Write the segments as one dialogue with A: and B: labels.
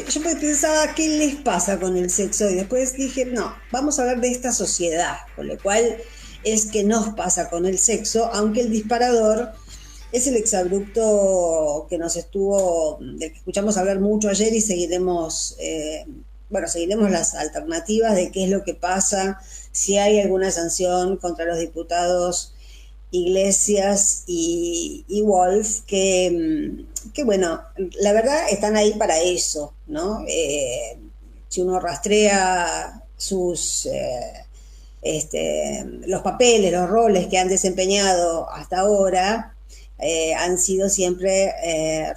A: Yo pensaba, ¿qué les pasa con el sexo? Y después dije, no, vamos a hablar de esta sociedad, con lo cual es que nos pasa con el sexo, aunque el disparador es el exabrupto que nos estuvo, del que escuchamos hablar mucho ayer y seguiremos, bueno, seguiremos las alternativas de qué es lo que pasa, si hay alguna sanción contra los diputados Iglesias y Wolf, que bueno, la verdad están ahí para eso, ¿no? Si uno rastrea los papeles, los roles que han desempeñado hasta ahora, han sido siempre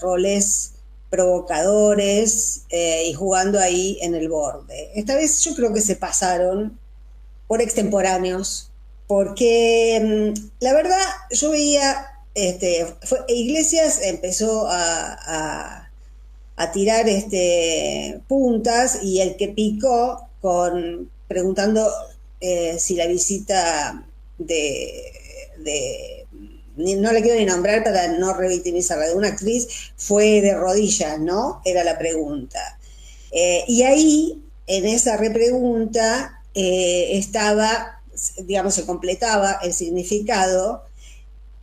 A: roles provocadores y jugando ahí en el borde. Esta vez yo creo que se pasaron por extemporáneos, porque la verdad yo veía, Iglesias empezó a tirar puntas y el que picó preguntando si la visita de no le quiero ni nombrar para no revictimizarla, de una actriz fue de rodillas, ¿no? Era la pregunta. Y ahí, en esa repregunta, estaba, digamos, se completaba el significado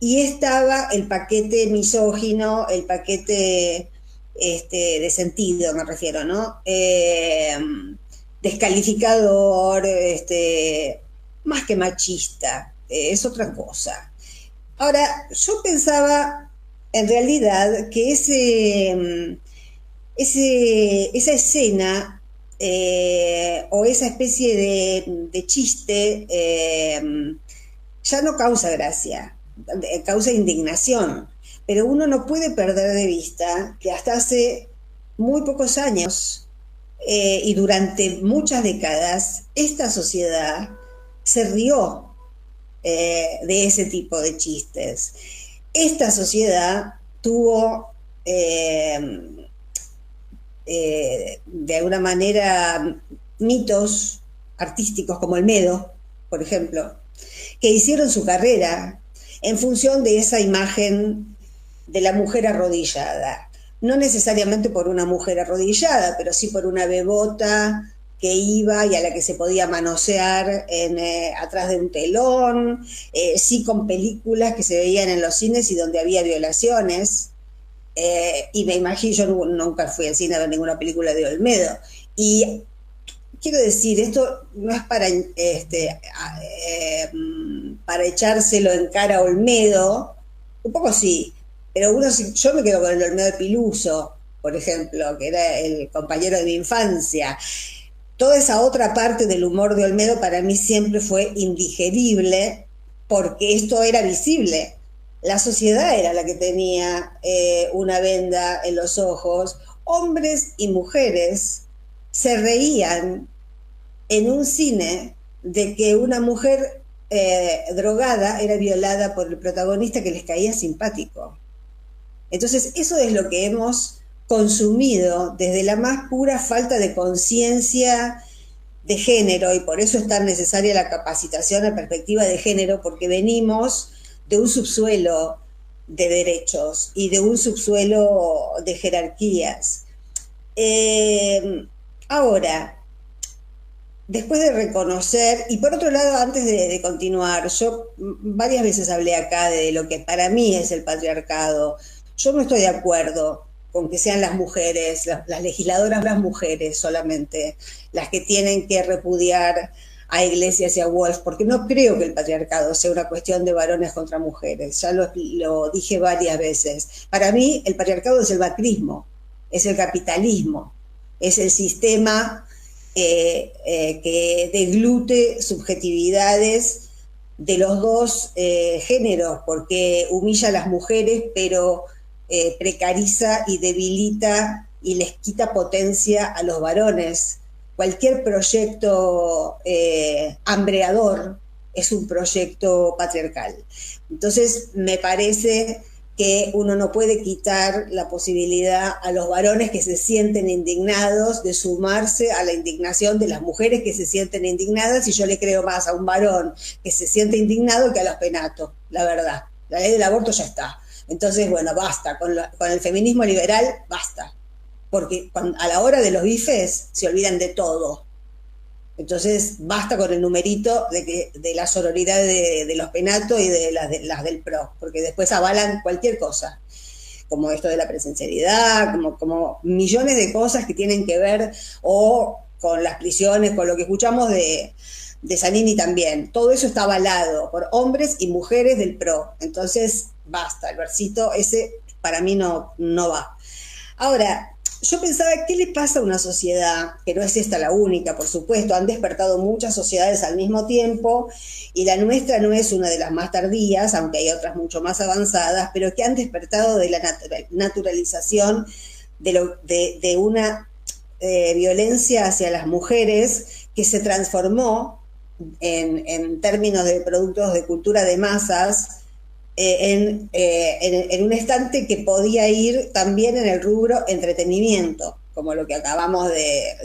A: y estaba el paquete misógino, el paquete de sentido, me refiero, ¿no? Descalificador, más que machista, es otra cosa. Ahora, yo pensaba en realidad que esa escena o esa especie de chiste ya no causa gracia, causa indignación, pero uno no puede perder de vista que hasta hace muy pocos años y durante muchas décadas esta sociedad se rió de ese tipo de chistes. Esta sociedad tuvo de alguna manera mitos artísticos como Olmedo, por ejemplo, que hicieron su carrera en función de esa imagen de la mujer arrodillada. No necesariamente por una mujer arrodillada, pero sí por una bebota que iba y a la que se podía manosear atrás de un telón, sí con películas que se veían en los cines y donde había violaciones. Y me imagino, yo nunca fui al cine a ver ninguna película de Olmedo. Y quiero decir, esto no es para echárselo en cara a Olmedo, un poco sí, pero yo me quedo con el Olmedo de Piluso, por ejemplo, que era el compañero de mi infancia. Toda esa otra parte del humor de Olmedo para mí siempre fue indigerible porque esto era visible. La sociedad era la que tenía una venda en los ojos. Hombres y mujeres se reían en un cine de que una mujer drogada era violada por el protagonista que les caía simpático. Entonces, eso es lo que hemos consumido desde la más pura falta de conciencia de género, y por eso es tan necesaria la capacitación a perspectiva de género, porque venimos de un subsuelo de derechos y de un subsuelo de jerarquías. Ahora, después de reconocer, y por otro lado, antes de continuar, yo varias veces hablé acá de lo que para mí es el patriarcado. Yo no estoy de acuerdo con que sean las mujeres, las legisladoras, las mujeres solamente, las que tienen que repudiar a Iglesias y a Wolf, porque no creo que el patriarcado sea una cuestión de varones contra mujeres, ya lo dije varias veces. Para mí el patriarcado es el bacrismo, es el capitalismo, es el sistema que deglute subjetividades de los dos géneros, porque humilla a las mujeres, pero precariza y debilita y les quita potencia a los varones. Cualquier proyecto hambreador es un proyecto patriarcal. Entonces, me parece que uno no puede quitar la posibilidad a los varones que se sienten indignados de sumarse a la indignación de las mujeres que se sienten indignadas, y yo le creo más a un varón que se siente indignado que a los penatos, la verdad. La ley del aborto ya está. Entonces, bueno, basta, con el feminismo liberal, basta. porque a la hora de los bifes se olvidan de todo. Entonces basta con el numerito de la sororidad de los penatos y de las del PRO, porque después avalan cualquier cosa, como esto de la presencialidad, como millones de cosas que tienen que ver, o con las prisiones, con lo que escuchamos de Zanini también. Todo eso está avalado por hombres y mujeres del PRO. Entonces, basta, el versito ese para mí no va. Ahora, yo pensaba, ¿qué le pasa a una sociedad? Que no es esta la única, por supuesto, han despertado muchas sociedades al mismo tiempo, y la nuestra no es una de las más tardías, aunque hay otras mucho más avanzadas, pero que han despertado de la naturalización de una violencia hacia las mujeres que se transformó en términos de productos de cultura de masas, en un estante que podía ir también en el rubro entretenimiento, como lo que acabamos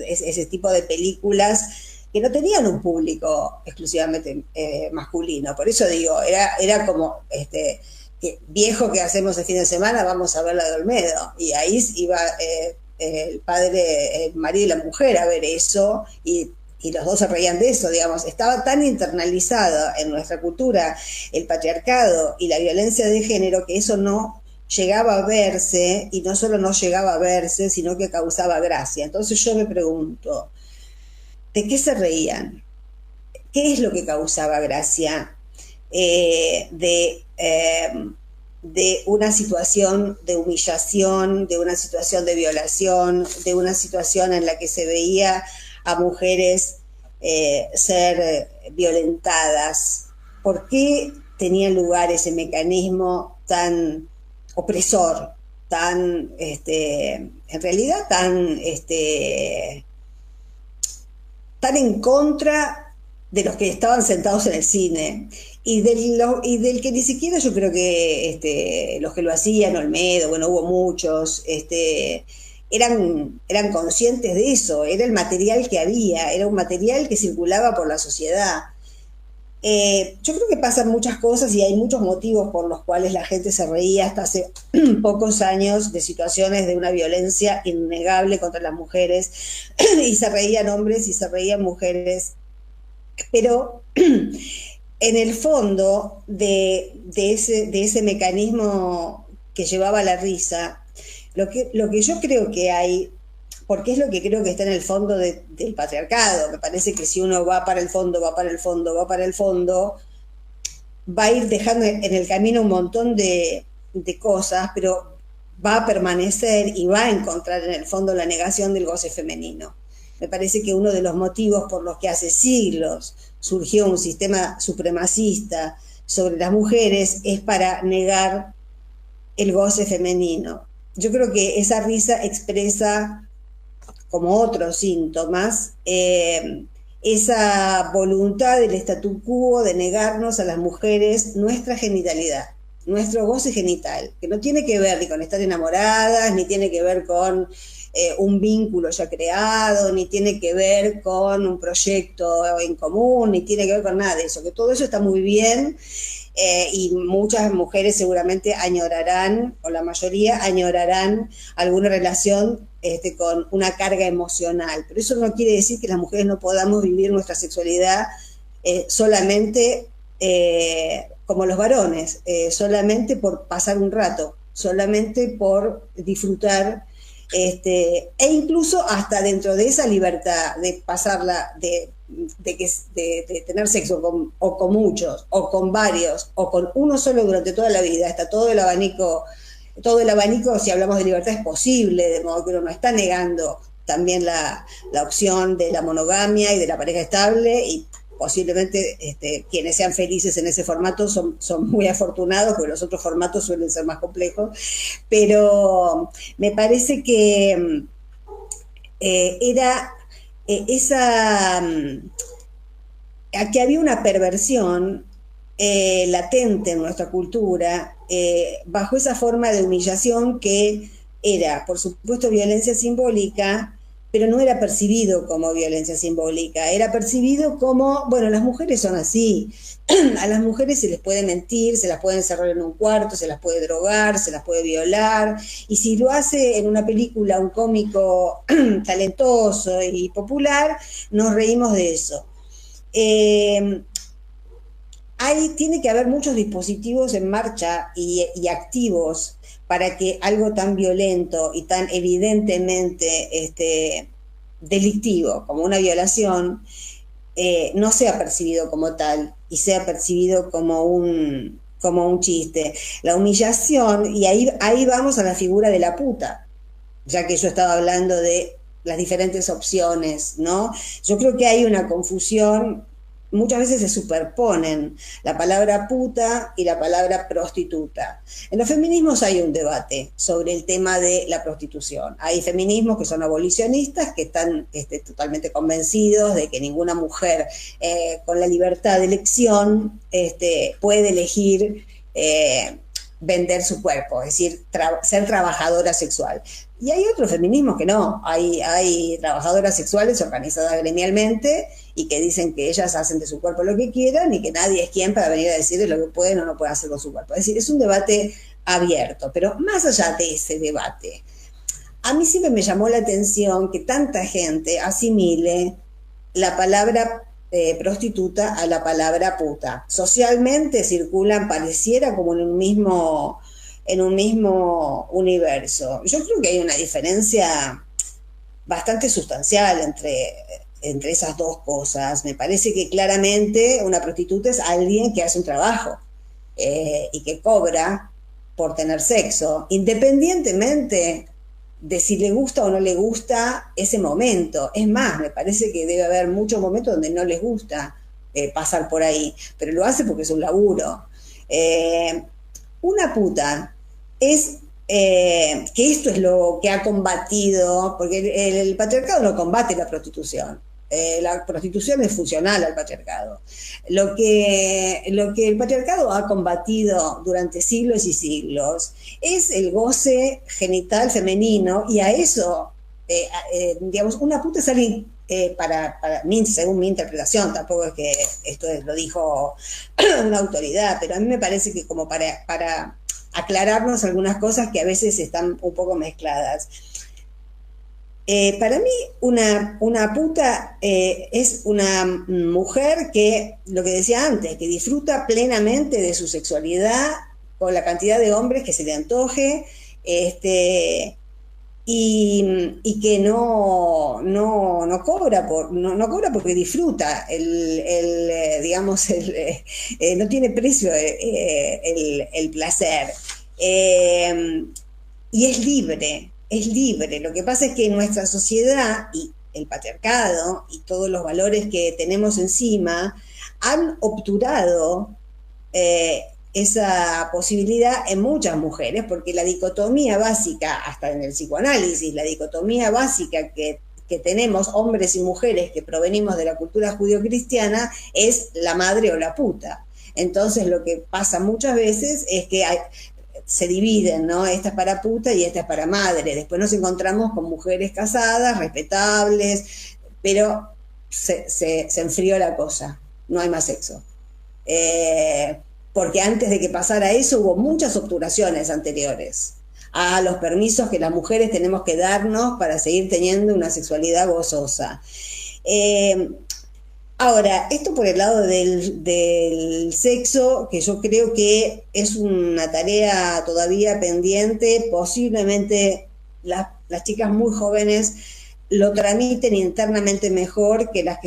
A: ese tipo de películas que no tenían un público exclusivamente masculino. Por eso digo, era como viejo que hacemos el fin de semana, vamos a ver la de Olmedo, y ahí iba el padre, el marido y la mujer a ver eso, y los dos se reían de eso, digamos. Estaba tan internalizado en nuestra cultura el patriarcado y la violencia de género que eso no llegaba a verse, y no solo no llegaba a verse, sino que causaba gracia. Entonces yo me pregunto, ¿de qué se reían? ¿Qué es lo que causaba gracia de una situación de humillación, de una situación de violación, de una situación en la que se veía a mujeres ser violentadas? ¿Por qué tenía lugar ese mecanismo tan opresor, tan, en realidad, tan en contra de los que estaban sentados en el cine? Y del que ni siquiera yo creo que los que lo hacían, Olmedo, bueno, hubo muchos, eran conscientes de eso, era el material que había, era un material que circulaba por la sociedad. Yo creo que pasan muchas cosas y hay muchos motivos por los cuales la gente se reía hasta hace pocos años de situaciones de una violencia innegable contra las mujeres, y se reían hombres y se reían mujeres, pero en el fondo de ese mecanismo que llevaba a la risa, lo que yo creo que hay, porque es lo que creo que está en el fondo del patriarcado, me parece que si uno va para el fondo, va para el fondo, va para el fondo, va a ir dejando en el camino un montón de cosas, pero va a permanecer y va a encontrar en el fondo la negación del goce femenino. Me parece que uno de los motivos por los que hace siglos surgió un sistema supremacista sobre las mujeres es para negar el goce femenino. Yo creo que esa risa expresa, como otros síntomas, esa voluntad del statu quo de negarnos a las mujeres nuestra genitalidad, nuestro goce genital, que no tiene que ver ni con estar enamoradas, ni tiene que ver con un vínculo ya creado, ni tiene que ver con un proyecto en común, ni tiene que ver con nada de eso, que todo eso está muy bien, y muchas mujeres seguramente añorarán, o la mayoría añorarán alguna relación con una carga emocional, pero eso no quiere decir que las mujeres no podamos vivir nuestra sexualidad solamente como los varones, solamente por pasar un rato, solamente por disfrutar, e incluso hasta dentro de esa libertad de pasarla, de tener sexo o con muchos, o con varios, o con uno solo durante toda la vida, hasta todo el abanico, si hablamos de libertad, es posible, de modo que uno no está negando también la opción de la monogamia y de la pareja estable, y posiblemente quienes sean felices en ese formato son muy afortunados, porque los otros formatos suelen ser más complejos, pero me parece que era que había una perversión latente en nuestra cultura, bajo esa forma de humillación que era, por supuesto, violencia simbólica, pero no era percibido como violencia simbólica, era percibido como, bueno, las mujeres son así, a las mujeres se les puede mentir, se las puede encerrar en un cuarto, se las puede drogar, se las puede violar, y si lo hace en una película un cómico talentoso y popular, nos reímos de eso. Eh, tiene que haber muchos dispositivos en marcha y activos para que algo tan violento y tan evidentemente delictivo como una violación no sea percibido como tal y sea percibido como un chiste. La humillación, y ahí vamos a la figura de la puta, ya que yo estaba hablando de las diferentes opciones, ¿no? Yo creo que hay una confusión, muchas veces se superponen la palabra puta y la palabra prostituta. En los feminismos hay un debate sobre el tema de la prostitución. Hay feminismos que son abolicionistas, que están totalmente convencidos de que ninguna mujer con la libertad de elección puede elegir vender su cuerpo, es decir, ser trabajadora sexual. Y hay otros feminismos que no, hay trabajadoras sexuales organizadas gremialmente y que dicen que ellas hacen de su cuerpo lo que quieran y que nadie es quien para venir a decirles lo que pueden o no pueden hacer con su cuerpo. Es decir, es un debate abierto, pero más allá de ese debate, a mí siempre me llamó la atención que tanta gente asimile la palabra prostituta a la palabra puta. Socialmente circulan, pareciera como en un mismo universo. Yo creo que hay una diferencia bastante sustancial entre esas dos cosas. Me parece que claramente una prostituta es alguien que hace un trabajo y que cobra por tener sexo, independientemente de si le gusta o no le gusta ese momento. Es más, me parece que debe haber muchos momentos donde no les gusta pasar por ahí, pero lo hace porque es un laburo. Una puta es, que esto es lo que ha combatido, porque el patriarcado no combate la prostitución. La prostitución es funcional al patriarcado. Lo que el patriarcado ha combatido durante siglos y siglos es el goce genital femenino, y a eso, digamos, una puta es alguien, para mí, según mi interpretación, tampoco es que esto lo dijo una autoridad, pero a mí me parece que como para aclararnos algunas cosas que a veces están un poco mezcladas. Para mí, una puta es una mujer que, lo que decía antes, que disfruta plenamente de su sexualidad con la cantidad de hombres que se le antoje, y que no cobra no cobra porque disfruta digamos, no tiene precio el placer. Y es libre. Lo que pasa es que nuestra sociedad y el patriarcado y todos los valores que tenemos encima han obturado esa posibilidad en muchas mujeres, porque la dicotomía básica, hasta en el psicoanálisis, la dicotomía básica que tenemos hombres y mujeres que provenimos de la cultura judio-cristiana es la madre o la puta. Entonces lo que pasa muchas veces es que se dividen, ¿no? Esta es para puta y esta es para madre. Después nos encontramos con mujeres casadas, respetables, pero se enfrió la cosa, no hay más sexo. Porque antes de que pasara eso hubo muchas obturaciones anteriores a los permisos que las mujeres tenemos que darnos para seguir teniendo una sexualidad gozosa. Ahora, esto por el lado del sexo, que yo creo que es una tarea todavía pendiente, posiblemente las chicas muy jóvenes lo tramiten internamente mejor que las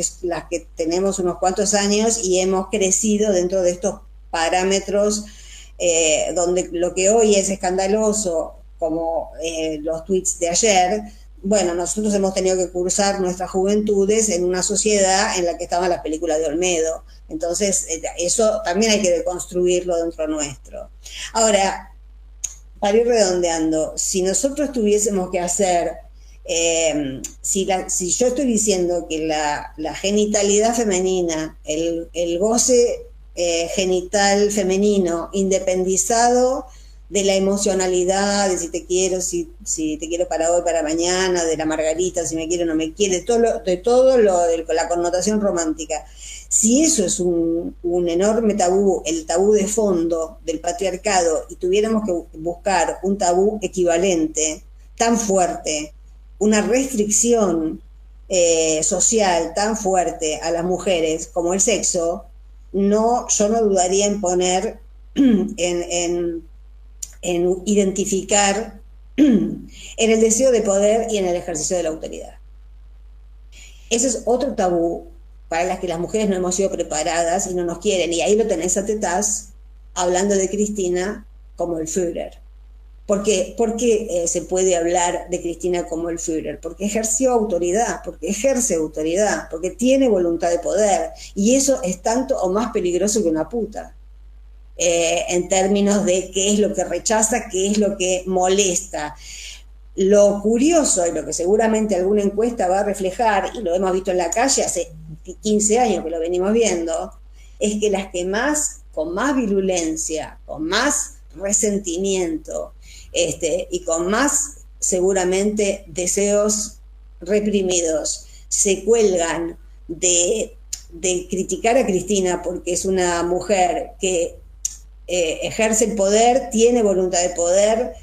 A: que tenemos unos cuantos años y hemos crecido dentro de estos parámetros, donde lo que hoy es escandaloso, como los tweets de ayer, bueno, nosotros hemos tenido que cursar nuestras juventudes en una sociedad en la que estaban las películas de Olmedo. Entonces, eso también hay que deconstruirlo dentro nuestro. Ahora, para ir redondeando, si nosotros tuviésemos que hacer, si yo estoy diciendo que la genitalidad femenina, el goce genital femenino independizado de la emocionalidad, de si te quiero, si te quiero para hoy, para mañana, de la margarita, si me quiere o no me quiere, de la connotación romántica. Si eso es un enorme tabú, el tabú de fondo del patriarcado, y tuviéramos que buscar un tabú equivalente, tan fuerte, una restricción social tan fuerte a las mujeres como el sexo, no, yo no dudaría en poner, en identificar en el deseo de poder y en el ejercicio de la autoridad. Ese es otro tabú para las que las mujeres no hemos sido preparadas y no nos quieren. Y ahí lo tenés a Tetaz hablando de Cristina como el Führer. ¿Por qué se puede hablar de Cristina como el Führer? Porque ejerció autoridad, porque ejerce autoridad, porque tiene voluntad de poder. Y eso es tanto o más peligroso que una puta. En términos de qué es lo que rechaza, qué es lo que molesta. Lo curioso, y lo que seguramente alguna encuesta va a reflejar, y lo hemos visto en la calle hace 15 años que lo venimos viendo, es que las que más, con más virulencia, con más resentimiento, y con más seguramente deseos reprimidos, se cuelgan de criticar a Cristina porque es una mujer que ejerce el poder, tiene voluntad de poder,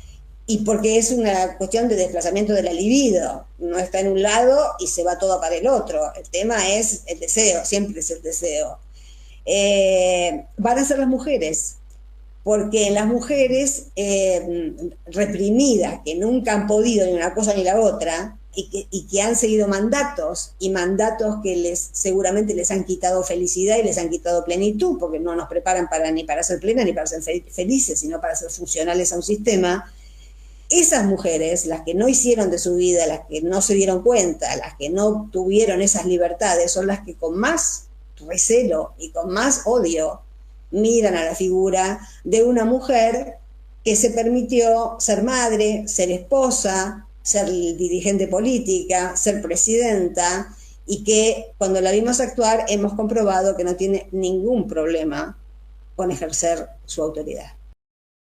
A: y porque es una cuestión de desplazamiento de la libido. No está en un lado y se va todo para el otro. El tema es el deseo, siempre es el deseo. Van a ser las mujeres, porque las mujeres reprimidas, que nunca han podido ni una cosa ni la otra, y que han seguido mandatos, y mandatos que seguramente les han quitado felicidad y les han quitado plenitud, porque no nos preparan ni para ser plenas ni para ser felices, sino para ser funcionales a un sistema. Esas mujeres, las que no hicieron de su vida, las que no se dieron cuenta, las que no tuvieron esas libertades, son las que con más recelo y con más odio miran a la figura de una mujer que se permitió ser madre, ser esposa, ser dirigente política, ser presidenta, y que cuando la vimos actuar hemos comprobado que no tiene ningún problema con ejercer su autoridad.